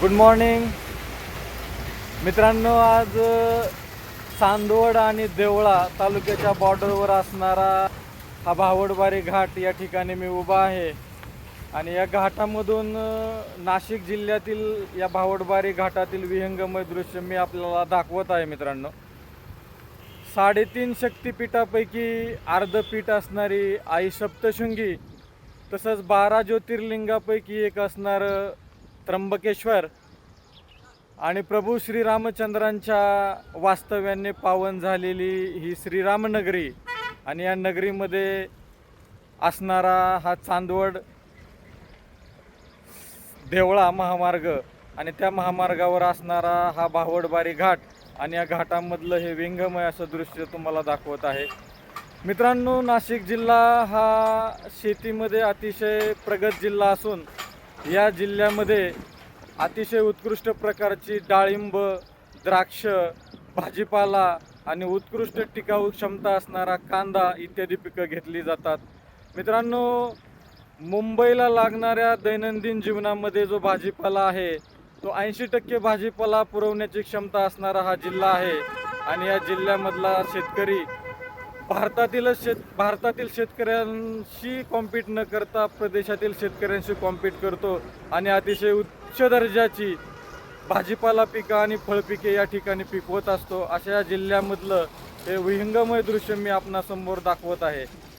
Good morning मित्रांनो, आज चांदवड आणि देवळा तालुक्याच्या बॉर्डरवर असणारा हा भावडबारी घाट या ठिकाणी मी उभा आहे. आणि या घाटामधून नाशिक जिल्ह्यातील या भावडबारी घाटातील विहंगमय दृश्य मी आपल्याला दाखवत आहे. मित्रांनो, 3.5 शक्तिपीठापैकी अर्धपीठ असणारी आई सप्तशृंगी, तसंच 12 ज्योतिर्लिंगापैकी एक असणारं त्र्यंबकेश्वर आणि प्रभू श्रीरामचंद्रांच्या वास्तव्याने पावन झालेली ही श्रीरामनगरी आणि या नगरीमध्ये असणारा हा चांदवड देवळा महामार्ग आणि त्या महामार्गावर असणारा हा भावडबारी घाट आणि या घाटामधलं हे विंगमय असं दृश्य तुम्हाला दाखवत आहे. मित्रांनो, नाशिक जिल्हा हा शेतीमध्ये अतिशय प्रगत जिल्हा असून या जिल्ह्यामध्ये अतिशय उत्कृष्ट प्रकारची डाळिंब, द्राक्ष, भाजीपाला आणि उत्कृष्ट टिकाऊ क्षमता असणारा कांदा इत्यादी पिकं घेतली जातात. मित्रांनो, मुंबईला लागणाऱ्या दैनंदिन जीवनामध्ये जो भाजीपाला आहे तो 80% भाजीपाला पुरवण्याची क्षमता असणारा हा जिल्हा आहे. आणि या जिल्ह्यामधला शेतकरी भारतातील शेतकऱ्यांशी कॉम्पीट न करता प्रदेशातील शेतकऱ्यांशी कॉम्पीट करतो आणि अतिशय उच्च दर्जाची भाजीपाला पिकं आणि फळपिके या ठिकाणी पिकवत असतो. अशा जिल्ह्यामधलं हे विहंगमय दृश्य मी आपणासमोर दाखवत आहे.